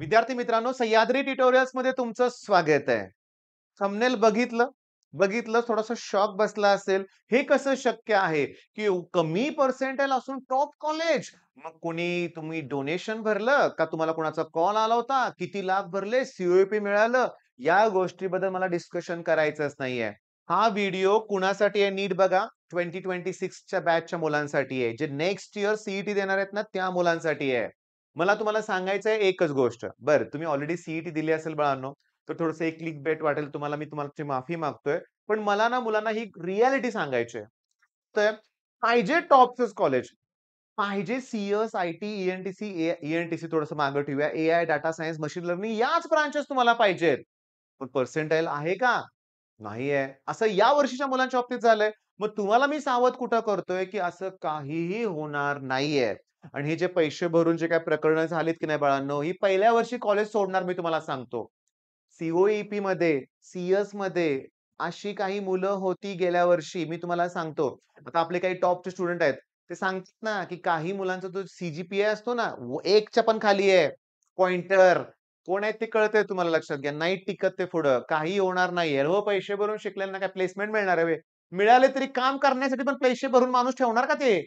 विद्यार्थी मित्रांनो, सह्याद्री ट्युटोरियल्स मध्ये तुमचं स्वागत आहे. थंबनेल बघितलं? बघितलं थोडासा शॉक बसला असेल. हे कसं शक्य आहे, की कमी पर्सेंटाइल असून टॉप कॉलेज? मग तुम्ही डोनेशन भरलं का तुम्हाला कोणाचा कॉल आला होता? किती लाख भरले? सी मिळालं? या गोष्टीबद्दल मला डिस्कशन करायचंच नाहीये. हा व्हिडिओ कुणासाठी आहे नीट बघा. 2026 च्या बॅचच्या मुलांसाठी आहे. जे नेक्स्ट इयर सीईटी देणार आहेत ना, त्या मुलांसाठी आहे. मला तुम्हाला सांगायचं आहे एकच गोष्ट. बरं, तुम्ही ऑलरेडी सीईटी दिली असेल बाळांनो, तर थोडंसं एक क्लिक बेट वाटेल तुम्हाला. मी तुमची माफी मागतोय. पण मला ना मुलांना ही रिॲलिटी सांगायची आहे. तर पाहिजे टॉपचंच कॉलेज. पाहिजे सीएस, आयटी, ईएनटीसी, ईएनटीसी थोडंसं मागे ठेवूया. AI, data science, machine learning याच ब्रांचेस तुम्हाला पाहिजेत. पण पर्सेंटाइल आहे का? नाहीये. असं या वर्षीच्या मुलांच्या बाबतीत झालंय. मग तुम्हाला मी सावध कुठं करतोय, की असं काहीही होणार नाहीये. आणि हे जे पैसे भरून जे काही प्रकरणं झालीत की नाही बाळांनो, ही पहिल्या वर्षी कॉलेज सोडणार मी तुम्हाला सांगतो. सी-ओ-ई-पीमध्ये, सी-एसमध्ये अशी काही मुलं होती गेल्या वर्षी. मी तुम्हाला सांगतो. आता आपले काही टॉपचे स्टुडंट आहेत. ते सांगतात ना, की काही मुलांचा जो सी-जी-पी-ए असतो ना, 1च्या पण खाली आहे. पॉइंटर. कोण आहेत ते कळतंय तुम्हाला लक्षात घ्या. नाही टिकत ते पुढं. काही होणार नाहीये. हो पैसे भरून शिकलेल्यांना काय प्लेसमेंट मिळणार आहे व्हय? मिळाले तरी काम करण्यासाठी पण पैसे भरून माणूस ठेवणार का ते?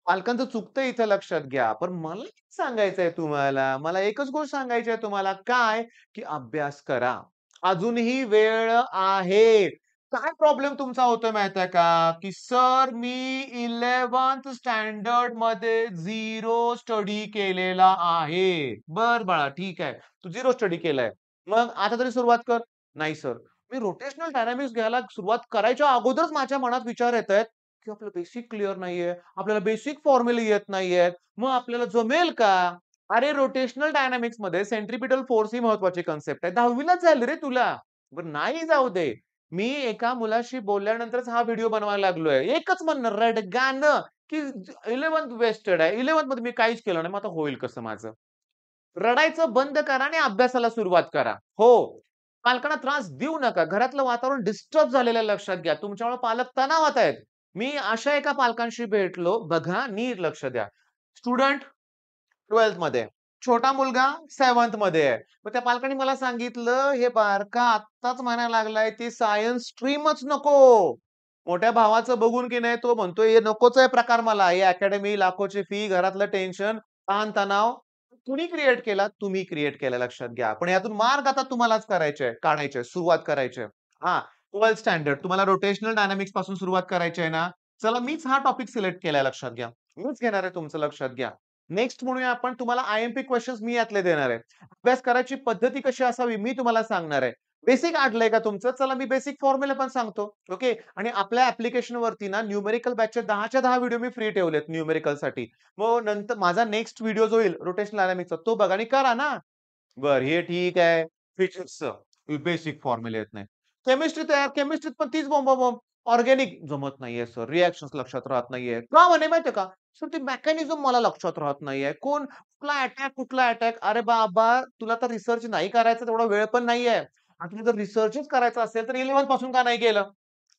पालकांचं चुकतंय इथं लक्षात घ्या. पण मला सांगायचंय तुम्हाला, मला एकच गोष्ट सांगायची आहे तुम्हाला. काय? की अभ्यास करा. अजूनही वेळ आहे. काय प्रॉब्लेम तुमचा होतोय माहिती आहे का? की सर मी 11th स्टँडर्डमध्ये 0 स्टडी केलेला आहे. बरं बाळा ठीक आहे. तू 0 स्टडी केलाय. मग आता तरी सुरुवात कर. नाही सर, मी रोटेशनल डायनामिक्स घ्यायला सुरुवात करायच्या अगोदरच माझ्या मनात विचार येतायत, की आपलं बेसिक क्लिअर नाहीये. आपल्याला बेसिक फॉर्म्युले येत नाहीयेत. मग आपल्याला जमेल का? अरे रोटेशनल डायनामिक्समध्ये सेंट्रिपिटल फोर्स ही महत्वाची कन्सेप्ट आहे. 10वी झाली रे तुला. बरं नाही जाऊ दे. मी एका मुलाशी बोलल्यानंतरच हा व्हिडिओ बनवायला लागलोय. एकच म्हणणं रडगाणं, की 11th वेस्टेड आहे. 11th मध्ये मी काहीच केलं नाही. मग आता होईल कसं माझं? रडायचं बंद करा आणि अभ्यासाला सुरुवात करा. हो. पालकांना त्रास देऊ नका. घरातलं वातावरण डिस्टर्ब झालेलं आहे लक्षात घ्या. तुमच्यामुळे पालक तणावात आहेत. मी अशा एका पालकांशी भेटलो. बघा, नीट लक्ष द्या. स्टुडंट 12th मध्ये. छोटा मुलगा 7th मध्ये आहे. मग त्या पालकांनी मला सांगितलं, "हे बारका आत्ताच म्हणायला लागलाय, ती सायन्स स्ट्रीमच नको." मोठ्या भावाचं बघून की नाही तो म्हणतोय, "हे नकोच आहे प्रकार मला. ही अकॅडमी, लाखोची फी, घरातलं टेन्शन, ताण-तणाव." कुणी क्रिएट केला? तुम्ही क्रिएट केला लक्षात घ्या. पण यातून मार्ग आता तुम्हालाच करायचे आहे, काढायचे आहे, सुरुवात करायची आहे. हां, 12th स्टँडर्ड तुम्हाला रोटेशनल डायनामिक्स पासून सुरुवात करायची आहे ना? चला मीच हा टॉपिक सिलेक्ट केलाय लक्षात घ्या. मीच घेणार आहे तुमचं लक्षात घ्या. नेक्स्ट म्हणूया आपण तुम्हाला आय-एम-पी क्वेशन्स मी यातले देणार आहे. अभ्यास करायची पद्धती कशी असावी मी तुम्हाला सांगणार आहे. बेसिक आडलंय का तुमचं? चला मी बेसिक फॉर्म्युला पण सांगतो. ओके. आणि आपल्या ॲप्लिकेशनवरती ना न्यूमेरिकल बॅचचे 10च्या 10 व्हिडिओ मी फ्री ठेवलेत न्यूमेरिकलसाठी. मग नंतर माझा नेक्स्ट व्हिडिओ जो येईल रोटेशनल डायनामिक्सचा तो बघा आणि करा ना. बरं हे ठीक आहे. फिजिक्सचं बेसिक फॉर्म्युला येत नाही. केमिस्ट्री तयार केमिस्ट्रीत पण तीच बोंबाबोंब. ऑर्गॅनिक जमत नाहीये सर. रिएक्शन्स लक्षात राहत नाहीये. का म्हणे माहितीये का? सर ते मेकॅनिझम मला लक्षात राहत नाहीये. कुठला अटॅक? अरे बाबा तुला तर रिसर्च नाही करायचा तेवढा वेळ पण नाहीये. आणि तुला जर रिसर्चच करायचा असेल तर 11th पासून का नाही केलं?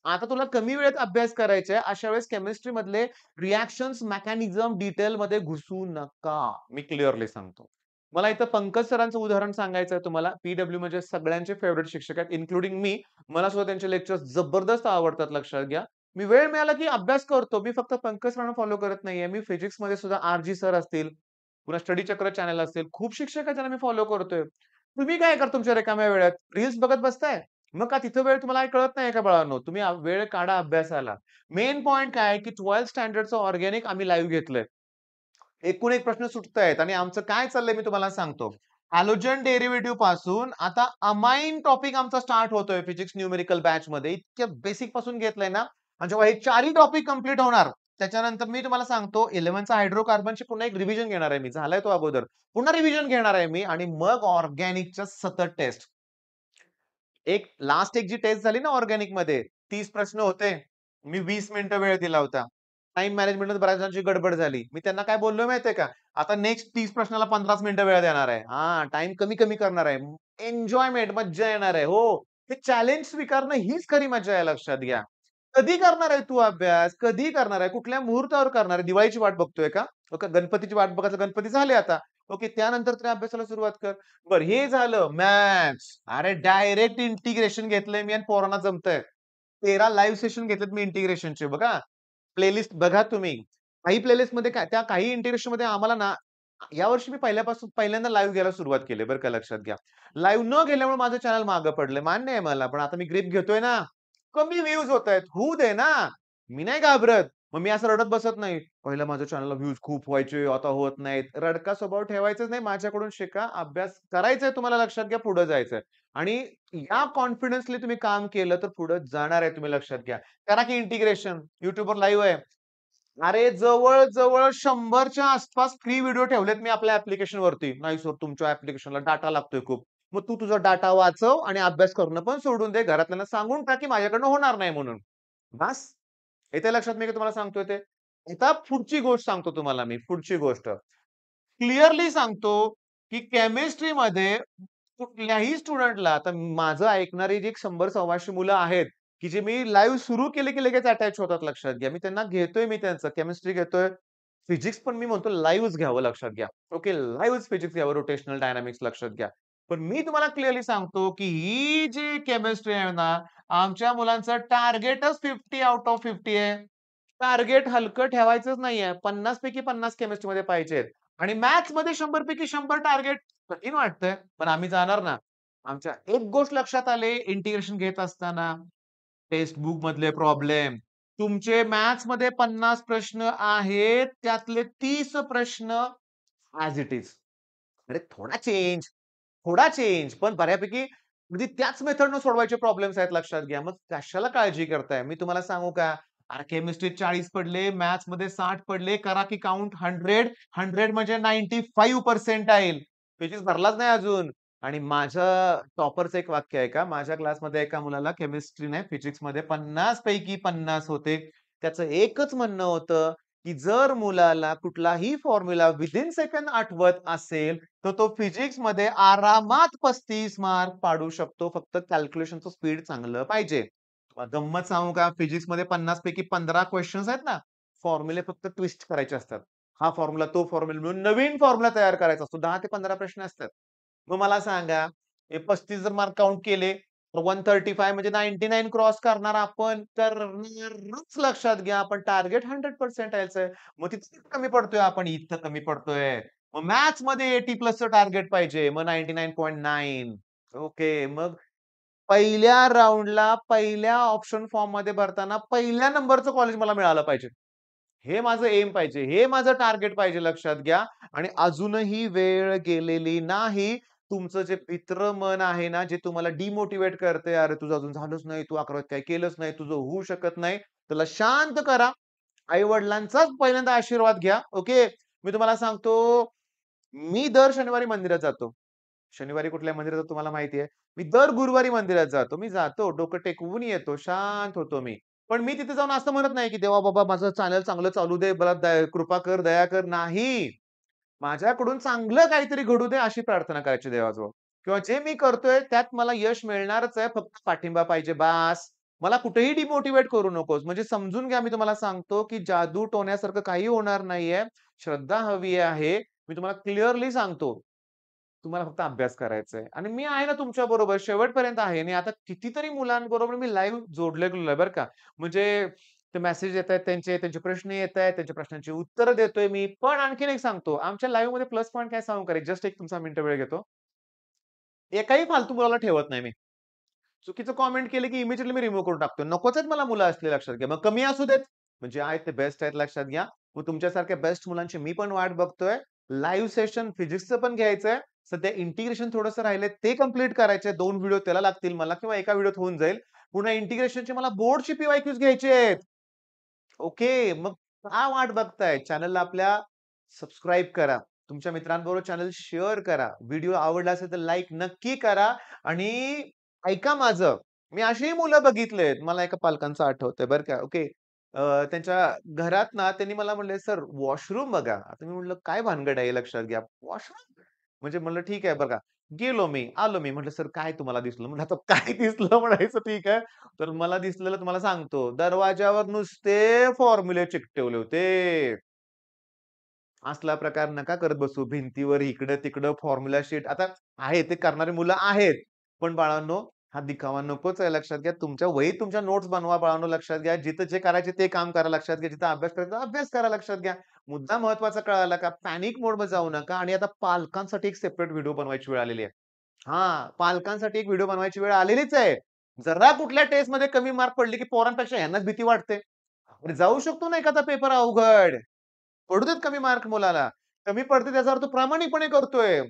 आता तुला कमी वेळेत अभ्यास करायचा आहे. अशा वेळेस केमिस्ट्री मधले रिएक्शन्स मेकॅनिझम डिटेलमध्ये घुसू नका. मी क्लिअरली सांगतो. मला इथं पंकज सरांचं उदाहरण सांगायचं आहे तुम्हाला. पी-डब्ल्यू म्हणजे सगळ्यांचे फेव्हरेट शिक्षक आहेत, इन्क्लुडिंग मी. मला सुद्धा त्यांचे लेक्चर्स जबरदस्त आवडतात लक्षात घ्या. मी वेळ मिळाला की अभ्यास करतो. मी फक्त पंकज सरांना फॉलो करत नाहीये. मी फिजिक्समध्ये सुद्धा आर-जी सर असतील, पुन्हा स्टडी चक्र चॅनल असेल. खूप शिक्षक आहेत ज्यांना मी फॉलो करतोय. तुम्ही काय करता तुमच्या रिकाम्या वेळात? रील्स बघत बसताय? मग का तिथं वेळ तुम्हाला कळत नाही का बाळांनो? तुम्ही वेळ काढा अभ्यासाला. मेन पॉइंट काय आहे, की 12th स्टँडर्डचं ऑर्गॅनिक आम्ही लाईव्ह घेतलंय. एकूण एक प्रश्न सुटतायत आणि आमचं काय चाललंय मी तुम्हाला सांगतो. हॅलोजन डेरिव्हेटिव्ह पासून आता अमाईन टॉपिक आमचा स्टार्ट होतोय फिजिक्स न्यूमेरिकल बॅचमध्ये. इतक्या बेसिक पासून घेतलंय ना आणि जेव्हा हे चारही टॉपिक कंप्लीट होणार, त्याच्यानंतर मी तुम्हाला सांगतो 11चा हायड्रोकार्बनची पुन्हा एक रिव्हिजन घेणार आहे मी. झालाय तो अगोदर. पुन्हा रिव्हिजन घेणार आहे मी आणि मग ऑर्गॅनिकच्या सतत टेस्ट. लास्ट एक जी टेस्ट झाली ना ऑर्गॅनिकमध्ये 30 प्रश्न होते. मी 20 मिनिटं वेळ दिला होता. टाईम मॅनेजमेंटमध्ये बऱ्याच जणांची गडबड झाली. मी त्यांना काय बोललोय माहितीये का? आता नेक्स्ट 30 प्रश्नाला 15च मिनिटं वेळ देणार आहे. हां, टाईम कमी-कमी करणार आहे. एन्जॉयमेंट मज्जा येणार आहे. हो, हे चॅलेंज स्वीकारणं हीच खरी मजा आहे लक्षात घ्या. कधी करणार आहे तू अभ्यास? कधी करणार आहे? कुठल्या मुहूर्तावर करणार आहे? दिवाळीची वाट बघतोय का? हो का गणपतीची वाट बघायचं गणपती झाले आता. ओके. त्यानंतर तुम्ही अभ्यासाला सुरुवात कर. बरं हे झालं मॅथ्स. अरे डायरेक्ट इंटिग्रेशन घेतलंय मी आणि पोरांना जमतंय. 13 लाईव्ह सेशन घेतलेत मी इंटिग्रेशनचे बघा. प्लेलिस्ट बघा तुम्ही. काही प्लेलिस्टमध्ये काय त्या काही इंटिग्रेशनमध्ये आम्हाला ना यावर्षी मी पहिल्यांदा लाईव्ह घ्यायला सुरुवात केली बरं का लक्षात घ्या. लाईव्ह न गेल्यामुळे माझं चॅनल मागं पडलंय. मान्य आहे मला. पण आता मी ग्रिप घेतोय ना. कमी व्ह्यूज होतायत. होऊ दे ना. मी नाही घाबरत. मग मी असं रडत बसत नाही. पहिलं माझ्या चॅनलला व्ह्यूज खूप व्हायचे, आता होत नाहीत. रडका स्वभाव ठेवायचाच नाही. माझ्याकडून शिका. अभ्यास करायचाय तुम्हाला लक्षात घ्या. पुढे जायचंय. आणि या कॉन्फिडन्सली तुम्ही काम केलं तर पुढे जाणार आहे तुम्ही लक्षात घ्या. करा की इंटिग्रेशन. YouTubeवर लाईव्ह आहे. अरे जवळ-जवळ 100च्या आसपास फ्री व्हिडिओ ठेवलेत मी आपल्या ॲप्लिकेशनवरती. नाही सर तुमच्या ॲप्लिकेशनला डाटा लागतोय खूप. मग तू तुझा डाटा वाचव आणि अभ्यास करणं पण सोडून दे. घरातल्यांना सांगून टाक, की माझ्याकडनं होणार नाही म्हणून. बास. येतंय लक्षात मी तुम्हाला सांगतोय ते. आता पुढची गोष्ट सांगतो तुम्हाला मी. पुढची गोष्ट. क्लिअरली सांगतो, की केमिस्ट्रीमध्ये कुठल्याही स्टुडंटला आता माझं ऐकणारी जी 100-125 मुलं आहेत, की जे मी लाईव्ह सुरू केले, की लगेच अटॅच होतात लक्षात घ्या. मी त्यांना घेतोय मी त्यांचं केमिस्ट्री घेतोय. फिजिक्स पण मी म्हणतो लाईव्हच घ्यावं लक्षात घ्या. ओके, लाईव्हच फिजिक्स घ्यावं रोटेशनल डायनामिक्स लक्षात घ्या. पण मी तुम्हाला क्लिअरली सांगतो, की ही जी केमिस्ट्री आहे ना, आमच्या मुलांचं टार्गेटच 50 आउट ऑफ 50 आहे. टार्गेट हलकं ठेवायचंच नाहीये. 50 पैकी 50 केमिस्ट्रीमध्ये पाहिजेत आणि मॅथ्समध्ये 100 पैकी 100 टार्गेट कठीण वाटतंय, पण आम्ही जाणार ना. आमच्या एक गोष्ट लक्षात आली इंटिग्रेशन घेत असताना, टेक्स्ट बुक मधले प्रॉब्लेम. तुमचे मॅथ्समध्ये 50 प्रश्न आहेत, त्यातले 30 प्रश्न ॲज इट इज. अरे थोडा चेंज, पण बऱ्यापैकी अगदी त्याच मेथडनं सोडवायचे प्रॉब्लेम्स आहेत लक्षात घ्या. मग कशाला काळजी करताय? मी तुम्हाला सांगू का? अरे केमिस्ट्रीत 40 पडले, मॅथ्समध्ये 60 पडले, करा की काउंट 100. 100 म्हणजे 95 पर्सेंटाइल. पेजेस भरलाच नाही अजून. आणि माझं टॉपरचं एक वाक्य आहे का, माझ्या क्लासमध्ये एका मुलाला केमिस्ट्री नाही, फिजिक्समध्ये 50 पैकी 50 होते. त्याचं एकच म्हणणं होतं, की जर मुलाला कुठलाही फॉर्म्युला विथिन सेकंड आठवत असेल, तर तो फिजिक्समध्ये आरामात 35 मार्क पाडू शकतो. फक्त कॅल्क्युलेशनचं स्पीड चांगलं पाहिजे. गंमत सांगू का? फिजिक्समध्ये 50 पैकी 15 क्वेशन्स आहेत ना, फॉर्म्युले फक्त ट्विस्ट करायचे असतात. हा फॉर्म्युला, तो फॉर्म्युला मिळून नवीन फॉर्म्युला तयार करायचा असतो. 10 ते 15 प्रश्न असतात. मग मला सांगा, हे 35 जर मार्क काउंट केले, तर 135 म्हणजे 99 क्रॉस करणार आपण करणारच लक्षात घ्या. आपण टार्गेट 100% यायचंय. मग तिथे कमी पडतोय आपण, इथं कमी पडतोय. मग मॅथ्समध्ये 80 प्लसचं टार्गेट पाहिजे. मग 99.9 ओके. मग पहिल्या राउंडला पहिल्या ऑप्शन फॉर्ममध्ये भरताना पहिल्या नंबरचं कॉलेज मला मिळालं पाहिजे. हे माझं एम पाहिजे. हे माझं टार्गेट पाहिजे लक्षात घ्या. आणि अजूनही वेळ गेलेली नाही. तुमचं जे मित्रमन आहे ना, जे तुम्हाला डिमोटिव्हेट करतंय, "अरे, तुझं अजून झालंच नाही. तू 11वीत काही केलंच नाही. तुझं होऊ शकत नाही." त्याला शांत करा. आई-वडिलांचाच पहिल्यांदा आशीर्वाद घ्या. ओके. मी तुम्हाला सांगतो, मी दर शनिवारी मंदिरात जातो. शनिवारी कुठल्या मंदिरात जातो तुम्हाला माहिती आहे. मी दर गुरुवारी मंदिरात जातो. मी जातो, डोकं टेकवून येतो, शांत होतो मी. पण मी तिथे जाऊन असं म्हणत नाही, की "देवा बाबा माझं चॅनल चांगलं चालू दे, मला कृपा कर, दया कर." नाही. माझ्याकडून चांगलं काहीतरी घडू दे अशी प्रार्थना करायची देवाजवळ किंवा जे मी करतोय त्यात मला यश मिळणारच आहे. फक्त पाठिंबा पाहिजे बास. मला कुठेही डिमोटिव्हेट करू नकोस. म्हणजे समजून घ्या मी तुम्हाला सांगतो, की जादू टोण्यासारखं काही होणार नाहीये. श्रद्धा हवी आहे. मी तुम्हाला क्लिअरली सांगतो. तुम्हाला फक्त अभ्यास करायचा आहे आणि मी आहे ना तुमच्याबरोबर शेवटपर्यंत आहे आणि आता कितीतरी मुलांबरोबर मी लाईव्ह जोडलेलो आहे बरं का. म्हणजे ते मेसेज येतायत त्यांचे, त्यांचे प्रश्न येतायत, त्यांच्या प्रश्नांची उत्तरं देतोय मी. पण आणखीन एक सांगतो, आमच्या लाईव्हमध्ये प्लस पॉइंट काय सांगू का? जस्ट एक तुमचा मिनिट वेळ घेतो. एकाही फालतू मुलाला ठेवत नाही मी. चुकीचं कॉमेंट केले की इमिजिएटली मी रिमूव्ह करून टाकतो. नकोच आहेत मला मुलं असले लक्षात घ्या. मग कमी असू देत. म्हणजे आहेत ते बेस्ट आहेत लक्षात घ्या. मग तुमच्यासारख्या बेस्ट मुलांची मी पण वाट बघतोय. लाईव्ह सेशन फिजिक्सचं पण घ्यायचंय. सध्या इंटिग्रेशन थोडंसं राहिलंय ते कंप्लीट करायचंय. 2 व्हिडिओ त्याला लागतील मला किंवा एका व्हिडिओत होऊन जाईल. पुन्हा इंटिग्रेशनचे मला बोर्डचे पी-वाय-क्यूज घ्यायचे आहेत. ओके. मग का वाट बघताय? चॅनलला आपल्या सबस्क्राईब करा. तुमच्या मित्रांबरोबर चॅनल शेअर करा. व्हिडिओ आवडला असेल तर लाईक नक्की करा आणि ऐका माझं. मी अशीही मुलं बघितलेत. मला एका पालकांचं आठवतंय बरं का. ओके. त्यांच्या घरात ना त्यांनी मला म्हणले, "सर वॉशरूम बघा." आता मी म्हटलं, "काय भानगड आहे लक्षात घ्या." "वॉशरूम?" म्हणजे म्हणलं, "ठीक आहे बघा." गेलो मी, आलो मी. म्हटलं, "सर काय तुम्हाला दिसलं?" म्हटलं, "आता काय दिसलं म्हणायचं ठीक आहे." तर मला दिसलेलं तुम्हाला सांगतो. दरवाजावर नुसते फॉर्म्युले चिकटवले होते. असला प्रकार नका करत बसू. भिंतीवर इकडं-तिकडं फॉर्म्युला शीट आता आहे ते करणारी मुलं आहेत. पण बाळांनो, हा दिखावा नकोच आहे लक्षात घ्या. तुमच्या वहीत तुमच्या नोट्स बनवा बाळांनो लक्षात घ्या. जिथं जे करायचे ते काम करा लक्षात घ्या. जिथं अभ्यास करायचा अभ्यास करा लक्षात घ्या. मुद्दा महत्त्वाचा कळाला का? पॅनिक मोडमध्ये जाऊ नका आणि आता पालकांसाठी एक सेपरेट व्हिडिओ बनवायची वेळ आलेली आहे. हां, पालकांसाठी एक व्हिडिओ बनवायची वेळ आलेलीच आहे. जरा कुठल्या टेस्टमध्ये कमी मार्क पडले, की पोरांपेक्षा ह्यांनाच भीती वाटते. अरे जाऊ शकतो ना एखादा पेपर अवघड. पडू देत कमी मार्क मुलाला. कमी पडते त्याचा अर्थ प्रामाणिकपणे करतोय.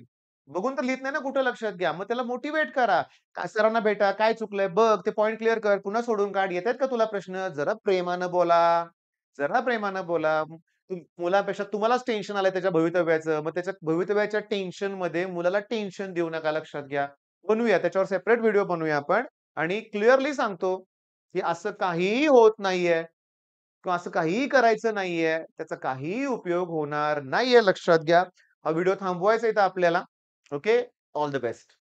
बघून तर लिहित नाही ना कुठं लक्षात घ्या. मग त्याला मोटिव्हेट करा. काय सरांना भेटा, काय चुकलंय बघ, ते पॉइंट क्लिअर कर, पुन्हा सोडवून काढ. येतायत का तुला प्रश्न? जरा प्रेमानं बोला. जरा प्रेमानं बोला. मुलापेक्षा तुम्हालाच टेन्शन आलंय त्याच्या भवितव्याचं. मग त्याच्या भवितव्याच्या टेन्शनमध्ये मुलाला टेन्शन देऊ नका लक्षात घ्या. बनवूया त्याच्यावर सेपरेट व्हिडिओ बनवूया आपण आणि क्लिअरली सांगतो, की असं काहीही होत नाहीये किंवा असं काहीही करायचं नाहीये. त्याचा काहीही उपयोग होणार नाहीये लक्षात घ्या. हा व्हिडिओ थांबवायचा इथं आपल्याला. ओके. All the best.